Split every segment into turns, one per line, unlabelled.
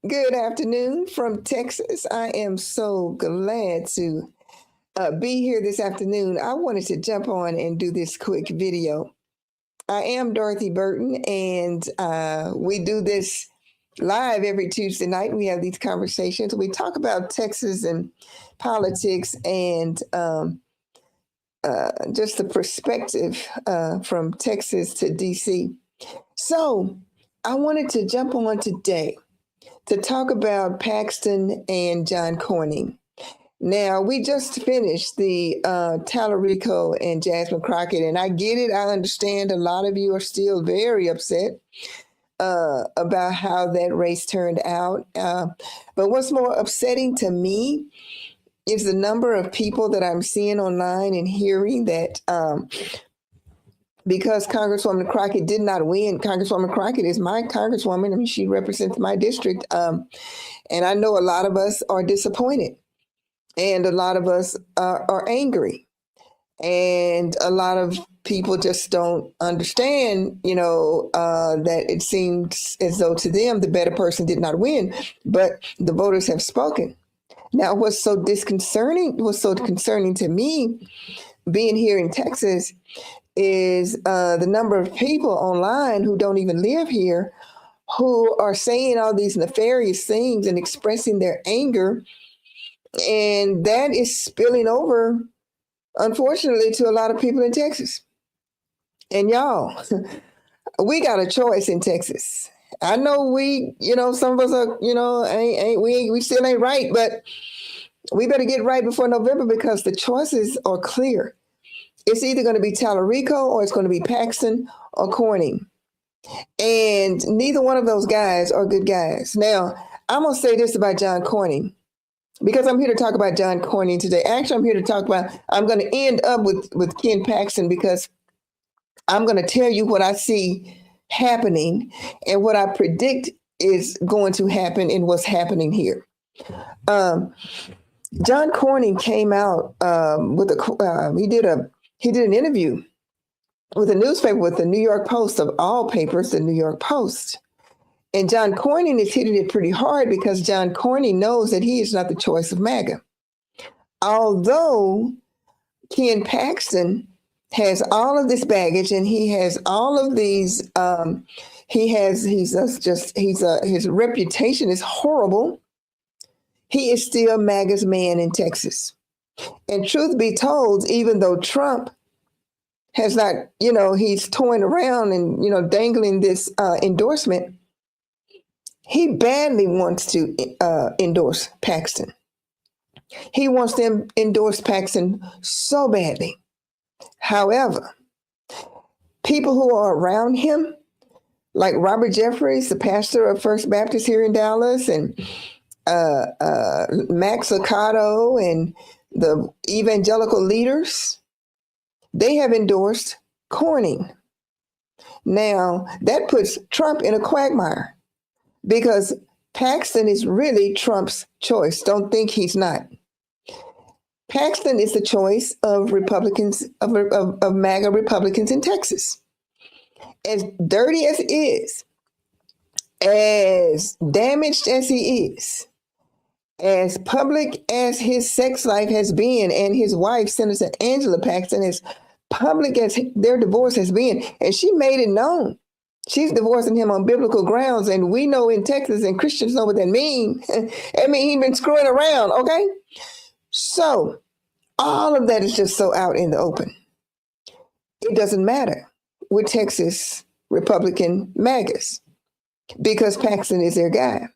Good afternoon from Texas. I am so glad to be here this afternoon. I wanted to jump on and do this quick video. I am Dorothy Burton, and we do this live every Tuesday night. We have these conversations. We talk about Texas and politics and just the perspective from Texas to DC. So I wanted to jump on today to talk about Paxton and John Cornyn. Now, we just finished the Tallarico and Jasmine Crockett, and I get it. I understand a lot of you are still very upset about how that race turned out. But what's more upsetting to me is the number of people that I'm seeing online and hearing that because Congresswoman Crockett did not win. Congresswoman Crockett is my congresswoman. I mean, she represents my district. And I know a lot of us are disappointed and a lot of us are angry. And a lot of people just don't understand, that it seems as though to them the better person did not win, but the voters have spoken. Now, what's so concerning to me being here in Texas is the number of people online who don't even live here who are saying all these nefarious things and expressing their anger. And that is spilling over, unfortunately, to a lot of people in Texas. And y'all, we got a choice in Texas. I know some of us are, we still ain't right, but we better get right before November because the choices are clear. It's either going to be Tallarico or it's going to be Paxton or Cornyn. And neither one of those guys are good guys. Now, I'm going to say this about John Cornyn because I'm here to talk about John Cornyn today. Actually, I'm going to end up with Ken Paxton because I'm going to tell you what I see happening and what I predict is going to happen and what's happening here. John Cornyn came out he did an interview with a newspaper, with the New York Post of all papers, the New York Post. And John Cornyn is hitting it pretty hard because John Cornyn knows that he is not the choice of MAGA. Although Ken Paxton has all of this baggage and he has all of these, his reputation is horrible. He is still MAGA's man in Texas. And truth be told, even though Trump has not, he's toying around and, dangling this endorsement, he badly wants to endorse Paxton. He wants to endorse Paxton so badly. However, people who are around him, like Robert Jeffries, the pastor of First Baptist here in Dallas, and Max Lucado and the evangelical leaders, they have endorsed Cornyn. Now, that puts Trump in a quagmire because Paxton is really Trump's choice. Don't think he's not. Paxton is the choice of Republicans, of MAGA Republicans in Texas. As dirty as he is, as damaged as he is, as public as his sex life has been, and his wife, Senator Angela Paxton, as public as their divorce has been, and she made it known. She's divorcing him on biblical grounds, and we know in Texas, and Christians know what that means. I mean, he's been screwing around, okay? So all of that is just so out in the open. It doesn't matter with Texas Republican MAGAs because Paxton is their guy.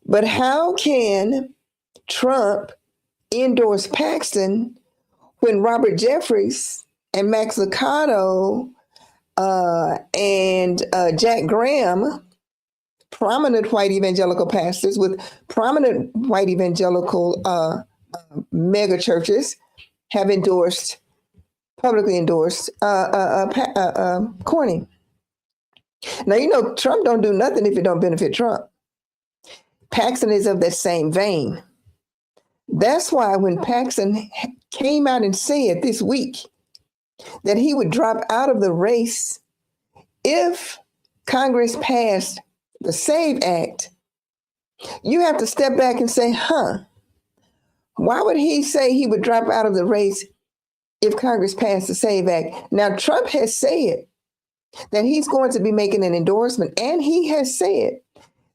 But how can Trump endorse Paxton when Robert Jeffries and Max Lucado and Jack Graham, prominent white evangelical pastors with prominent white evangelical mega churches, have publicly endorsed Cornyn? Now, Trump don't do nothing if it don't benefit Trump. Paxton is of that same vein. That's why when Paxton came out and said this week that he would drop out of the race if Congress passed the SAVE Act You have to step back and say, why would he say he would drop out of the race if Congress passed the SAVE Act? Now, Trump has said that he's going to be making an endorsement, and he has said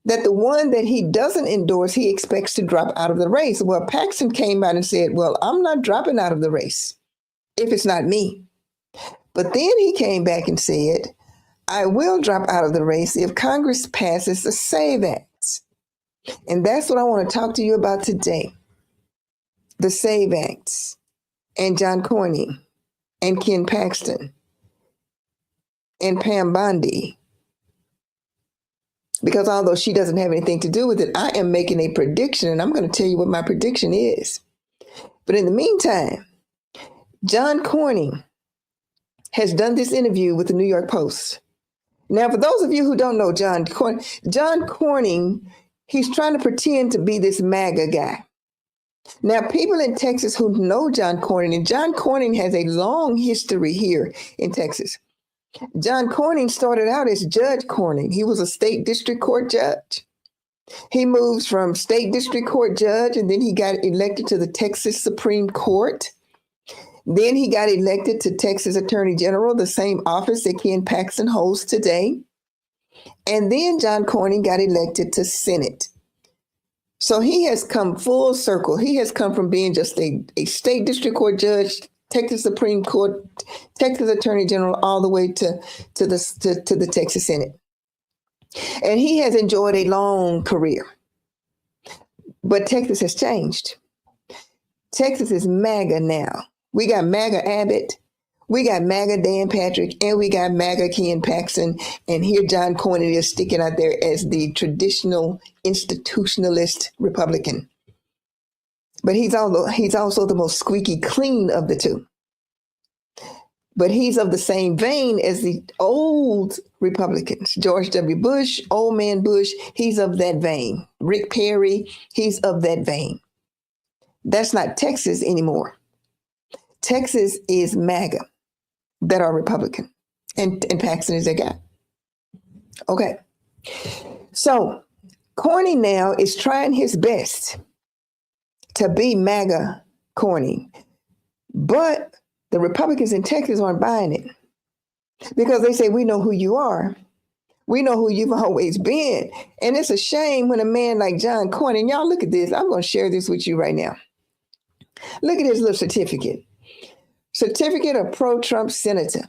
that the one that he doesn't endorse, he expects to drop out of the race. Well, Paxton came out and said, well, I'm not dropping out of the race if it's not me. But then he came back and said, I will drop out of the race if Congress passes the SAVE Act. And that's what I want to talk to you about today. The SAVE Act and John Cornyn and Ken Paxton and Pam Bondi. Because although she doesn't have anything to do with it, I am making a prediction, and I'm going to tell you what my prediction is. But in the meantime, John Cornyn has done this interview with the New York Post. Now, for those of you who don't know John Cornyn, he's trying to pretend to be this MAGA guy. Now, people in Texas who know John Cornyn, and John Cornyn has a long history here in Texas. John Cornyn started out as Judge Cornyn. He was a state district court judge. He moved from state district court judge, and then he got elected to the Texas Supreme Court. Then he got elected to Texas Attorney General, the same office that Ken Paxton holds today. And then John Cornyn got elected to Senate. So he has come full circle. He has come from being just a state district court judge, Texas Supreme Court, Texas Attorney General, all the way to the Texas Senate. And he has enjoyed a long career. But Texas has changed. Texas is MAGA now. We got MAGA Abbott, we got MAGA Dan Patrick, and we got MAGA Ken Paxton. And here John Cornyn is sticking out there as the traditional institutionalist Republican. But he's also the most squeaky clean of the two. But he's of the same vein as the old Republicans. George W. Bush, old man Bush, he's of that vein. Rick Perry, he's of that vein. That's not Texas anymore. Texas is MAGA that are Republican. And Paxton is their guy. Okay. So Cornyn now is trying his best to be MAGA Cornyn. But the Republicans in Texas aren't buying it because they say, we know who you are. We know who you've always been. And it's a shame when a man like John Cornyn, y'all look at this. I'm going to share this with you right now. Look at his little certificate. Certificate of pro-Trump senator.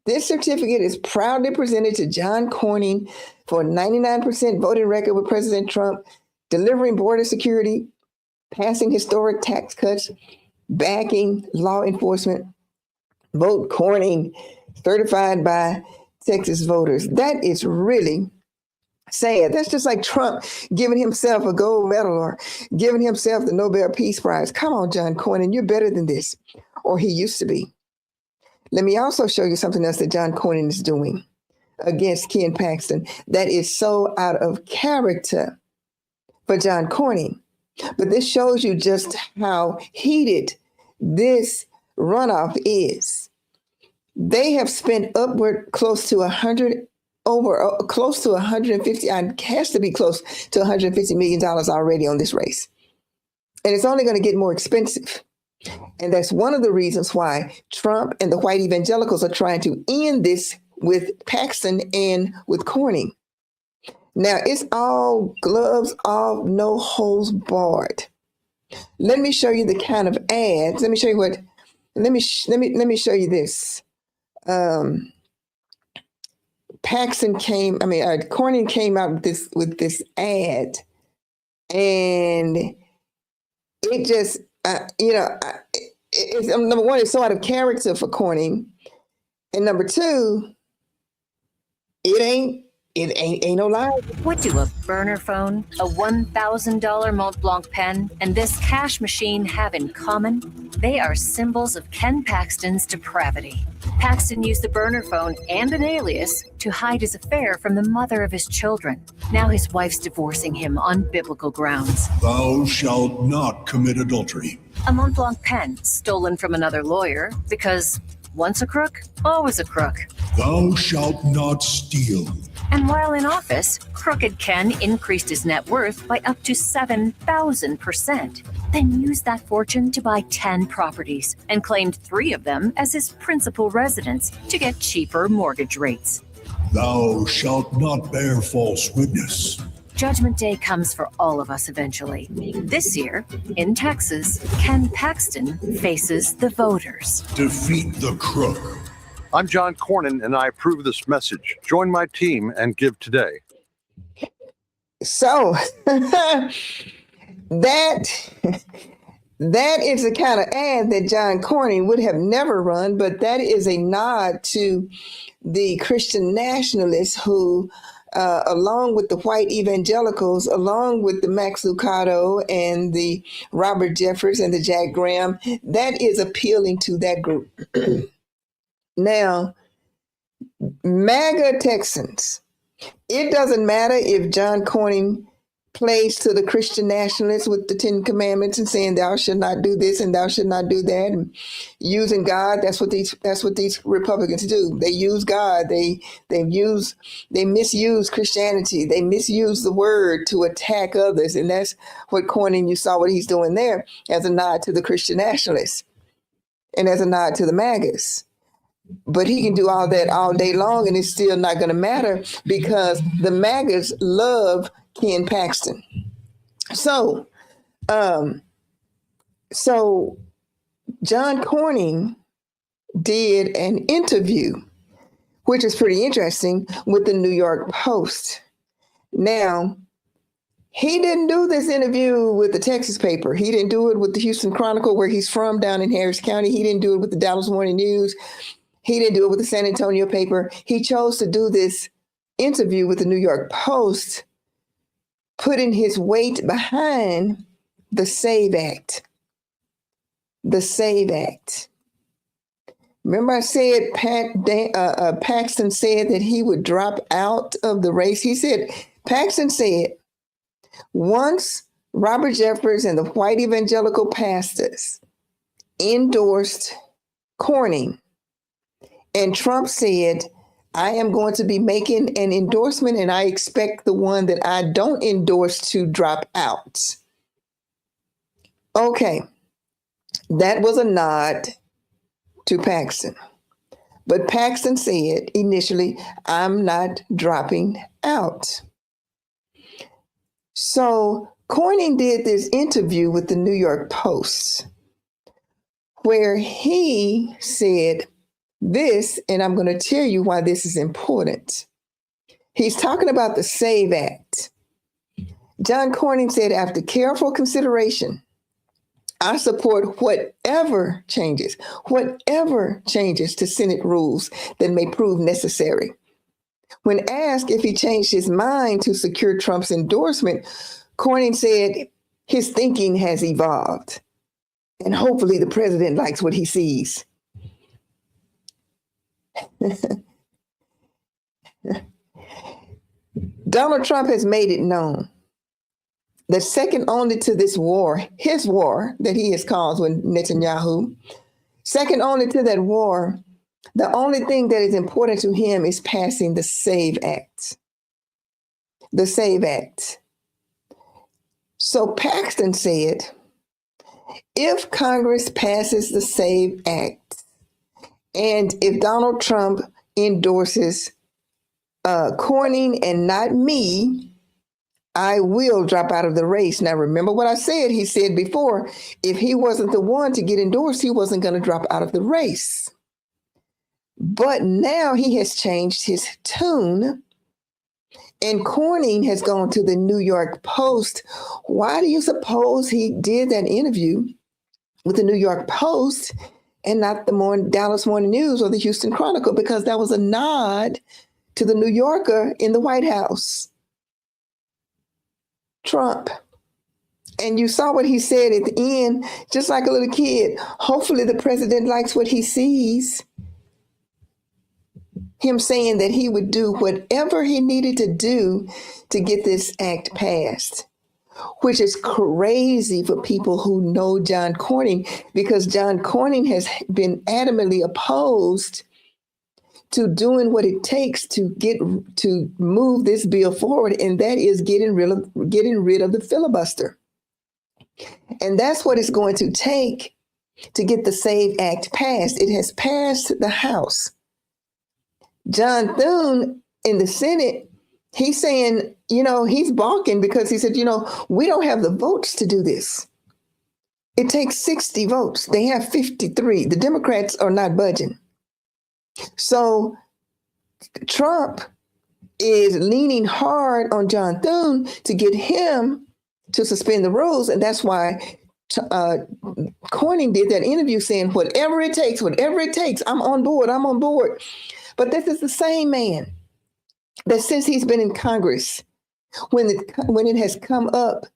This certificate is proudly presented to John Cornyn for a 99% voting record with President Trump, delivering border security, passing historic tax cuts, backing law enforcement, vote Cornyn, certified by Texas voters. That is really sad. That's just like Trump giving himself a gold medal or giving himself the Nobel Peace Prize. Come on, John Cornyn, you're better than this. Or he used to be. Let me also show you something else that John Cornyn is doing against Ken Paxton that is so out of character for John Cornyn. But this shows you just how heated this runoff is. They have spent upward close to 150, it has to be close to $150 million already on this race. And it's only going to get more expensive. And that's one of the reasons why Trump and the white evangelicals are trying to end this with Paxton and with Cornyn. Now it's all gloves off, no holes barred. Let me show you the kind of ads. Let me show you what. Let me show you this. Cornyn came out with this ad, and it just. Number one, it's so out of character for Cornyn, and number two, it ain't no lie.
What do a burner phone, a $1,000 Mont Blanc pen, and this cash machine have in common? They are symbols of Ken Paxton's depravity. Paxton used the burner phone and an alias to hide his affair from the mother of his children. Now his wife's divorcing him on biblical grounds.
Thou shalt not commit adultery.
A Mont Blanc pen stolen from another lawyer because Once a crook, always a crook.
Thou shalt not steal.
And while in office, Crooked Ken increased his net worth by up to 7,000%, then used that fortune to buy 10 properties and claimed 3 of them as his principal residence to get cheaper mortgage rates.
Thou shalt not bear false witness.
Judgment Day comes for all of us eventually. This year, in Texas, Ken Paxton faces the voters.
Defeat the crook.
I'm John Cornyn, and I approve this message. Join my team and give today.
So that is the kind of ad that John Cornyn would have never run, but that is a nod to the Christian nationalists who, along with the white evangelicals, along with the Max Lucado and the Robert Jeffers and the Jack Graham, that is appealing to that group. Now, MAGA Texans, it doesn't matter if John Cornyn plays to the Christian nationalists with the 10 Commandments and saying thou should not do this and thou should not do that, and using God. That's what these Republicans do. They use God. They misuse Christianity. They misuse the word to attack others, and that's what Cornyn. You saw what he's doing there as a nod to the Christian nationalists and as a nod to the MAGAs. But he can do all that all day long, and it's still not going to matter because the MAGAs love Ken Paxton. So John Cornyn did an interview, which is pretty interesting, with the New York Post. Now, he didn't do this interview with the Texas paper. He didn't do it with the Houston Chronicle, where he's from, down in Harris County. He didn't do it with the Dallas Morning News. He didn't do it with the San Antonio paper. He chose to do this interview with the New York Post, putting his weight behind the SAVE Act. The SAVE Act. Remember I said Paxton said that he would drop out of the race? Paxton said, once Robert Jeffers and the white evangelical pastors endorsed Cornyn, and Trump said, I am going to be making an endorsement, and I expect the one that I don't endorse to drop out. Okay, that was a nod to Paxton. But Paxton said initially, I'm not dropping out. So Cornyn did this interview with the New York Post, where he said this, and I'm going to tell you why this is important. He's talking about the SAVE Act. John Cornyn said, after careful consideration, I support whatever changes to Senate rules that may prove necessary. When asked if he changed his mind to secure Trump's endorsement, Cornyn said his thinking has evolved, and hopefully the president likes what he sees. Donald Trump has made it known that second only to this war, his war that he has caused with Netanyahu, second only to that war, the only thing that is important to him is passing the SAVE Act. The SAVE Act. So Paxton said, if Congress passes the SAVE Act, and if Donald Trump endorses Cornyn and not me, I will drop out of the race. Now, remember what I said. He said before, if he wasn't the one to get endorsed, he wasn't going to drop out of the race. But now he has changed his tune, and Cornyn has gone to the New York Post. Why do you suppose he did that interview with the New York Post and not the Dallas Morning News or the Houston Chronicle? Because that was a nod to the New Yorker in the White House, Trump. And you saw what he said at the end, just like a little kid. Hopefully the president likes what he sees. Him saying that he would do whatever he needed to do to get this act passed. which is crazy for people who know John Cornyn, because John Cornyn has been adamantly opposed to doing what it takes to move this bill forward, and that is getting rid of the filibuster. And that's what it's going to take to get the SAVE Act passed. It has passed the House. John Thune in the Senate, he's saying, he's balking because he said, we don't have the votes to do this. It takes 60 votes. They have 53. The Democrats are not budging. So Trump is leaning hard on John Thune to get him to suspend the rules. And that's why Cornyn did that interview saying, whatever it takes, I'm on board. But this is the same man that since he's been in Congress, when it has come up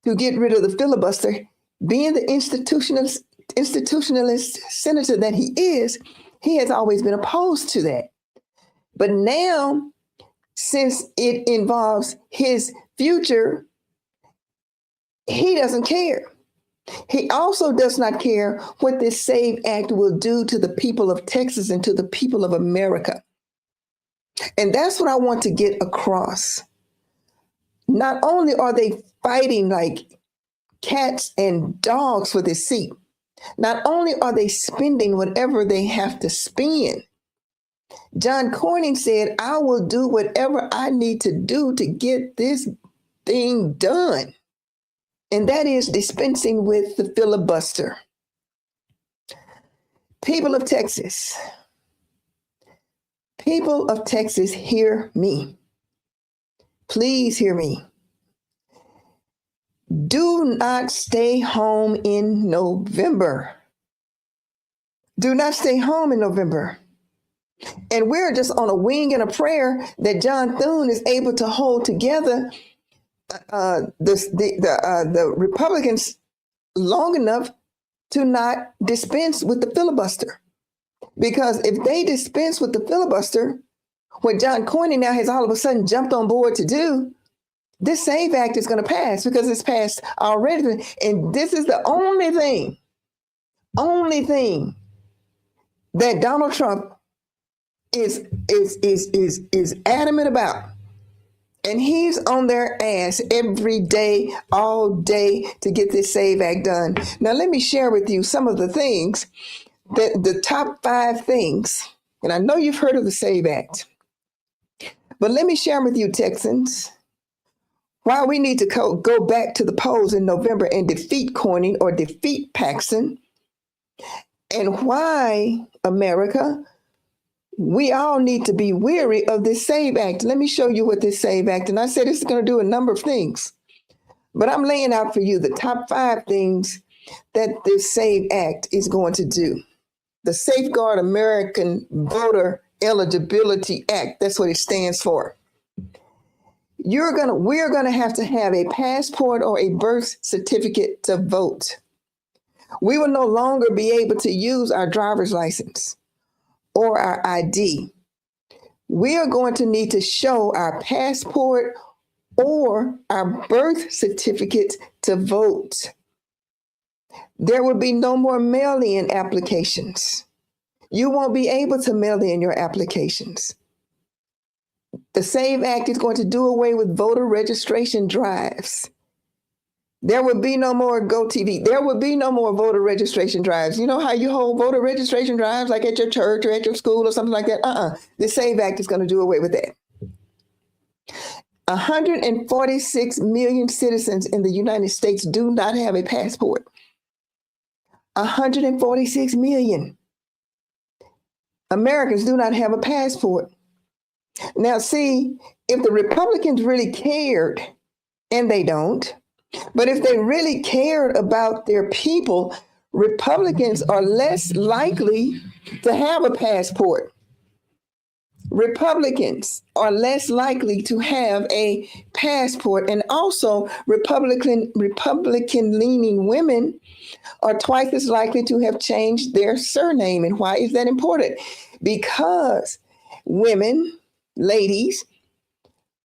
to get rid of the filibuster, being the institutionalist senator that he is, he has always been opposed to that. But now, since it involves his future, he doesn't care. He also does not care what this SAVE Act will do to the people of Texas and to the people of America. And that's what I want to get across. Not only are they fighting like cats and dogs for this seat, not only are they spending whatever they have to spend, John Cornyn said, I will do whatever I need to do to get this thing done. And that is dispensing with the filibuster. People of Texas, hear me. Please hear me. Do not stay home in November. Do not stay home in November. And we're just on a wing and a prayer that John Thune is able to hold together the Republicans long enough to not dispense with the filibuster. Because if they dispense with the filibuster, what John Cornyn now has all of a sudden jumped on board to do, this SAVE Act is going to pass because it's passed already. And this is the only thing that Donald Trump is adamant about. And he's on their ass every day, all day to get this SAVE Act done. Now, let me share with you some of the things, the top 5 things. And I know you've heard of the SAVE Act, but let me share with you, Texans, why we need to go back to the polls in November and defeat Cornyn or defeat Paxton, and why, America, we all need to be weary of this SAVE Act. Let me show you what this SAVE Act, and I said it's going to do a number of things, but I'm laying out for you the top 5 things that this SAVE Act is going to do. The Safeguard American Voter Eligibility Act, that's what it stands for. We're going to have a passport or a birth certificate to vote. We will no longer be able to use our driver's license or our ID. We are going to need to show our passport or our birth certificate to vote. There will be no more mail-in applications. You won't be able to mail in your applications. The SAVE Act is going to do away with voter registration drives. There will be no more GoTV. There will be no more voter registration drives. You know how you hold voter registration drives, like at your church or at your school or something like that? The SAVE Act is going to do away with that. 146 million citizens in the United States do not have a passport. 146 million Americans do not have a passport. Now, see, if the Republicans really cared, and they don't, but if they really cared about their people, Republicans are less likely to have a passport. Republicans are less likely to have a passport. And also, Republican-leaning women are twice as likely to have changed their surname. And why is that important? Because women, ladies,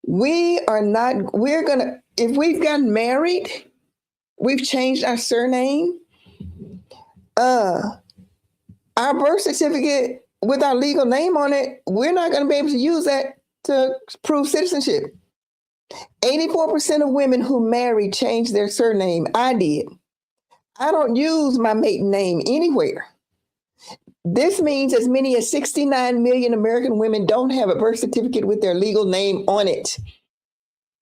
If we've gotten married, we've changed our surname, our birth certificate with our legal name on it, we're not going to be able to use that to prove citizenship. 84% of women who marry changed their surname. I did. I don't use my maiden name anywhere. This means as many as 69 million American women don't have a birth certificate with their legal name on it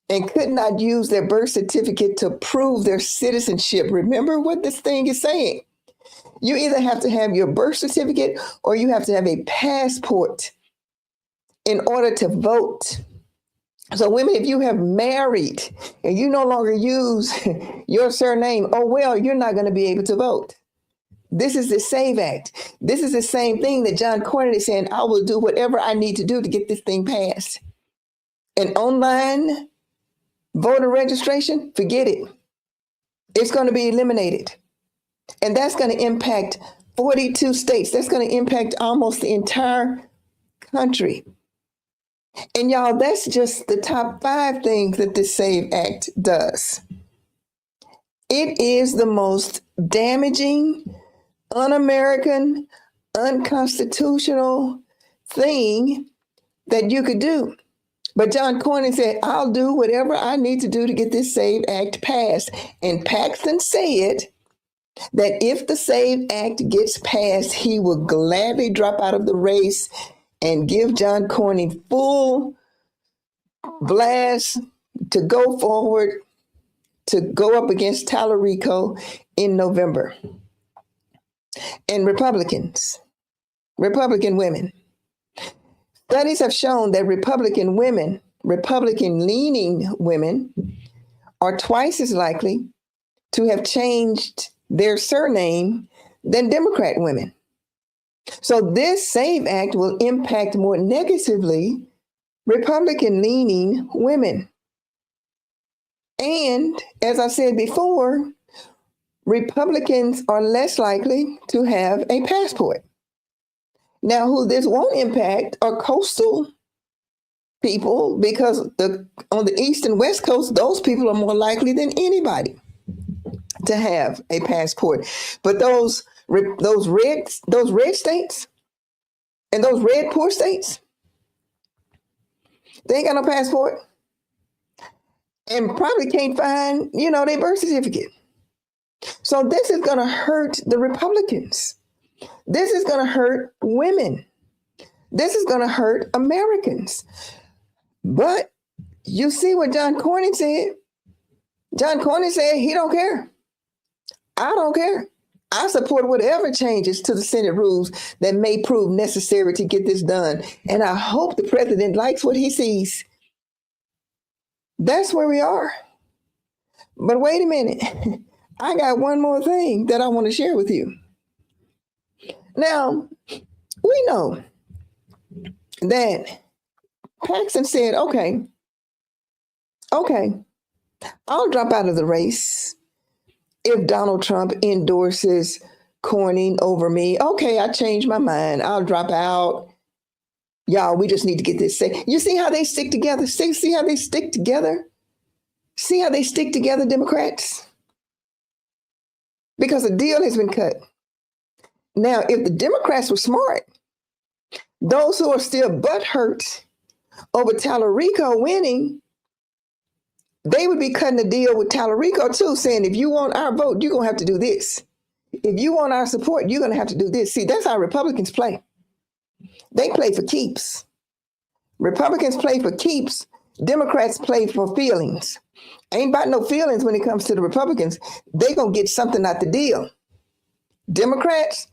and could not use their birth certificate to prove their citizenship. Remember what this thing is saying. You either have to have your birth certificate or you have to have a passport in order to vote. So women, if you have married and you no longer use your surname, oh, well, you're not going to be able to vote. This is the SAVE Act. This is the same thing that John Cornyn is saying, I will do whatever I need to do to get this thing passed. And online voter registration, forget it. It's going to be eliminated. And that's going to impact 42 states. That's going to impact almost the entire country. And y'all, that's just the top 5 things that this SAVE Act does. It is the most damaging, un-American, unconstitutional thing that you could do. But John Cornyn said, I'll do whatever I need to do to get this SAVE Act passed. And Paxton said that if the SAVE Act gets passed, he will gladly drop out of the race and give John Cornyn full blast to go forward, to go up against Tallarico in November. And Republican women. Studies have shown that Republican-leaning women are twice as likely to have changed their surname than Democrat women. So this SAVE Act will impact more negatively Republican-leaning women. And as I said before, Republicans are less likely to have a passport. Now, who this won't impact are coastal people, because on the East and West Coast, those people are more likely than anybody to have a passport. But those red states and those red poor states, they ain't got no passport and probably can't find, their birth certificate. So this is going to hurt the Republicans. This is going to hurt women. This is going to hurt Americans. But you see what John Cornyn said? John Cornyn said he don't care. I don't care. I support whatever changes to the Senate rules that may prove necessary to get this done. And I hope the president likes what he sees. That's where we are. But wait a minute. I got one more thing that I want to share with you. Now, we know that Paxton said, okay, I'll drop out of the race if Donald Trump endorses Cornyn over me. Okay, I changed my mind. I'll drop out. Y'all, we just need to get this safe. You see how they stick together? See how they stick together? See how they stick together, Democrats? Because a deal has been cut. Now, if the Democrats were smart, those who are still butthurt over Tallarico winning, they would be cutting a deal with Tallarico too, saying, if you want our vote, you're going to have to do this. If you want our support, you're going to have to do this. See, that's how Republicans play. They play for keeps. Republicans play for keeps. Democrats play for feelings. Ain't about no feelings when it comes to the Republicans. They going to get something out the deal. Democrats,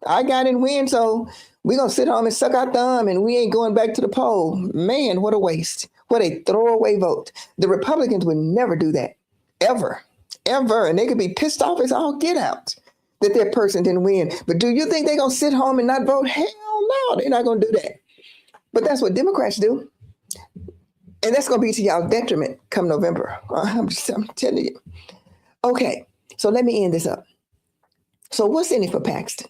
I got in win, so we're going to sit home and suck our thumb and we ain't going back to the poll. Man, what a waste. What a throwaway vote. The Republicans would never do that. Ever. And they could be pissed off as all get out that their person didn't win. But do you think they're going to sit home and not vote? Hell no, they're not going to do that. But that's what Democrats do. And that's going to be to y'all detriment come November. I'm telling you. Okay, so let me end this up. So what's in it for Paxton?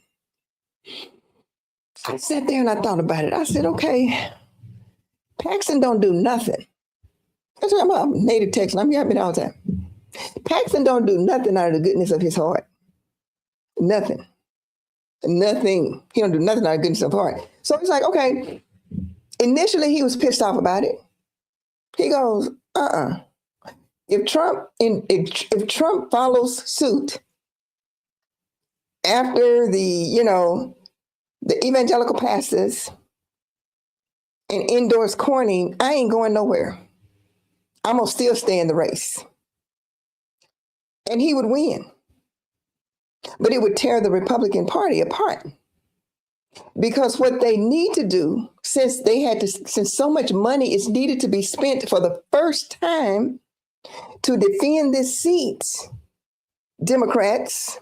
I sat there and I thought about it. I said, okay, Paxton don't do nothing. That's what I'm a native Texan. I'm yapping all the time. Paxton don't do nothing out of the goodness of his heart. Nothing. Nothing. He don't do nothing out of the goodness of his heart. So it's like, okay, initially he was pissed off about it. He goes, If Trump follows suit after the evangelical pastors and endorse Cornyn, I ain't going nowhere. I'm gonna still stay in the race. And he would win. But it would tear the Republican Party apart. Because what they need to do, since so much money is needed to be spent for the first time to defend this seat, Democrats.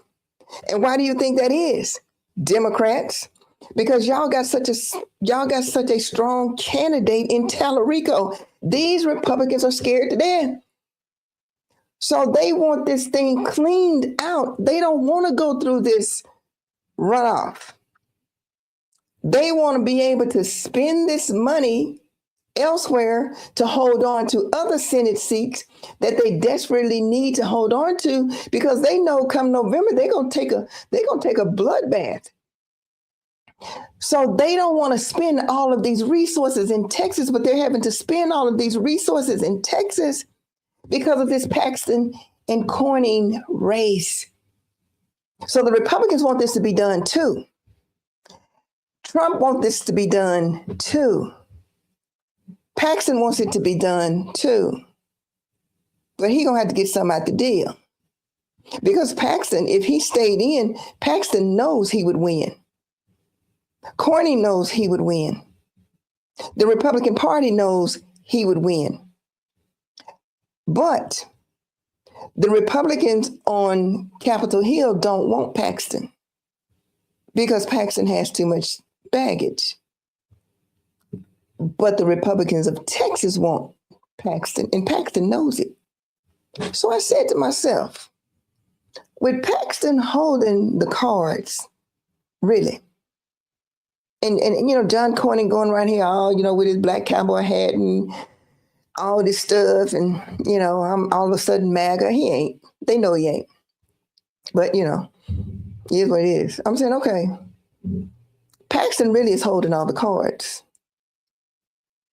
And why do you think that is? Democrats. Because y'all got such a strong candidate in Tallarico. These Republicans are scared to death. So they want this thing cleaned out. They don't want to go through this runoff. They want to be able to spend this money elsewhere to hold on to other Senate seats that they desperately need to hold on to, because they know come November they're gonna take a bloodbath. So they don't want to spend all of these resources in Texas, but they're having to spend all of these resources in Texas because of this Paxton and Cornyn race. So the Republicans want this to be done too. Trump wants this to be done too. Paxton wants it to be done too. But he's going to have to get something out the deal. Because Paxton, if he stayed in, Paxton knows he would win. Cornyn knows he would win. The Republican Party knows he would win. But the Republicans on Capitol Hill don't want Paxton because Paxton has too much baggage. But the Republicans of Texas want Paxton, and Paxton knows it. So I said to myself, with Paxton holding the cards, really, and John Cornyn going around here all, with his black cowboy hat and all this stuff, and, I'm all of a sudden MAGA. He ain't. They know he ain't. But, it is what it is. I'm saying, okay, Paxton really is holding all the cards.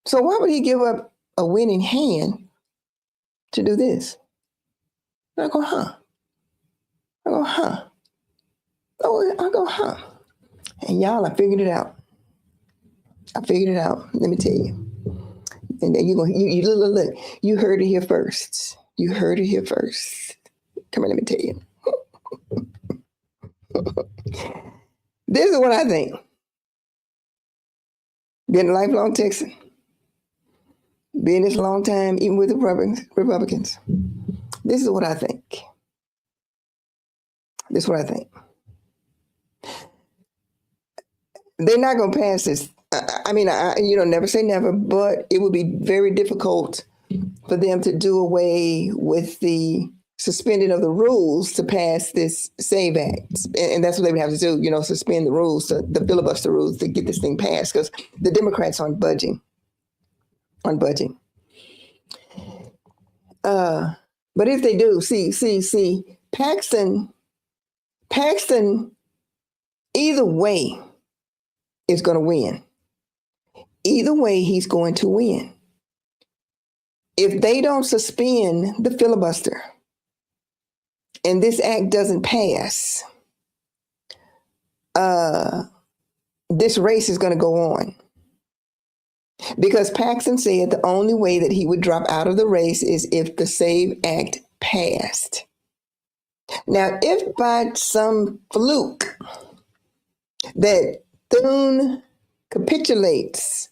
So why would he give up a winning hand to do this? I go, huh? And y'all, I figured it out. Let me tell you. And then you look. You heard it here first. Come on, let me tell you. This is what I think. Being a lifelong Texan, being this long time, even with the Republicans, this is what I think. They're not going to pass this. Never say never, but it would be very difficult for them to do away with the suspending of the rules to pass this SAVE Act. And that's what they would have to do, suspend the rules, the filibuster rules to get this thing passed, because the Democrats aren't budging. But if they do, see, Paxton, either way is going to win. Either way, he's going to win. If they don't suspend the filibuster and this act doesn't pass, this race is going to go on. Because Paxton said the only way that he would drop out of the race is if the SAVE Act passed. Now, if by some fluke that Thune capitulates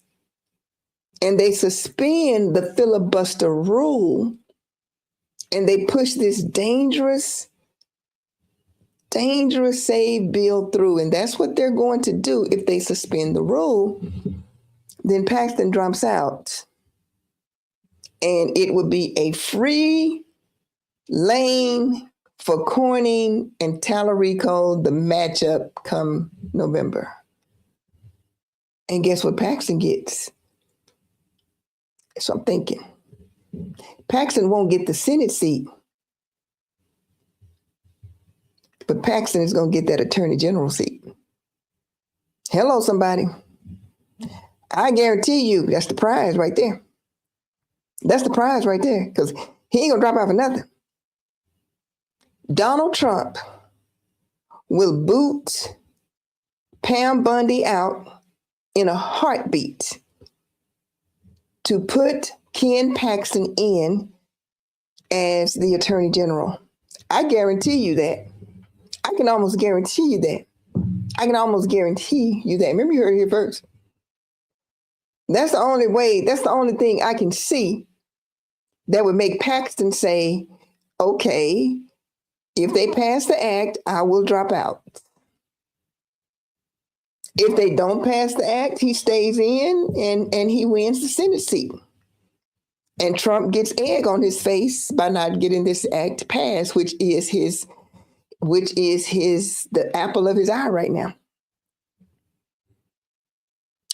and they suspend the filibuster rule and they push this dangerous SAVE bill through, and that's what they're going to do if they suspend the rule, then Paxton drops out. And it would be a free lane for Cornyn and Tallarico, the matchup come November. And guess what Paxton gets? So I'm thinking, Paxton won't get the Senate seat, but Paxton is going to get that Attorney General seat. Hello, somebody. I guarantee you that's the prize right there. That's the prize right there, because he ain't going to drop out for nothing. Donald Trump will boot Pam Bundy out in a heartbeat to put Ken Paxton in as the Attorney General. I guarantee you that. I can almost guarantee you that. Remember, you heard it here first. That's the only way, that's the only thing I can see that would make Paxton say, okay, if they pass the act, I will drop out. If they don't pass the act, he stays in and he wins the Senate seat. And Trump gets egg on his face by not getting this act passed, which is the apple of his eye right now.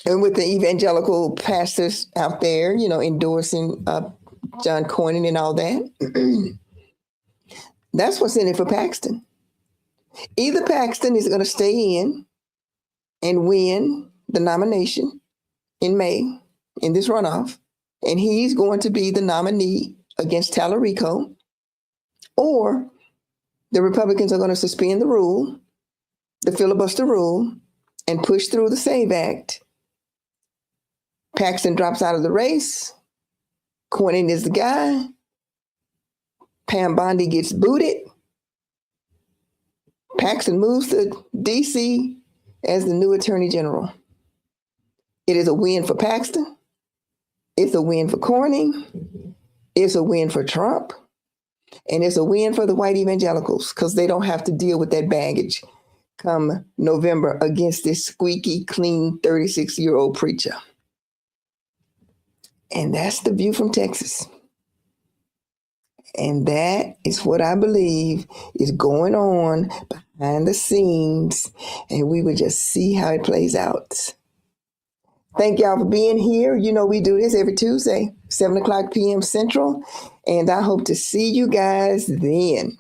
And with the evangelical pastors out there, endorsing John Cornyn and all that, that's what's in it for Paxton. Either Paxton is going to stay in and win the nomination in May in this runoff, and he's going to be the nominee against Tallarico, or the Republicans are going to suspend the rule, the filibuster rule, and push through the SAVE Act. Paxton drops out of the race. Cornyn is the guy. Pam Bondi gets booted. Paxton moves to D.C. as the new Attorney General. It is a win for Paxton. It's a win for Cornyn. It's a win for Trump. And it's a win for the white evangelicals, because they don't have to deal with that baggage come November against this squeaky clean 36-year-old preacher. And that's the view from Texas. And that is what I believe is going on behind the scenes. And we will just see how it plays out. Thank y'all for being here. We do this every Tuesday, 7 o'clock p.m. Central. And I hope to see you guys then.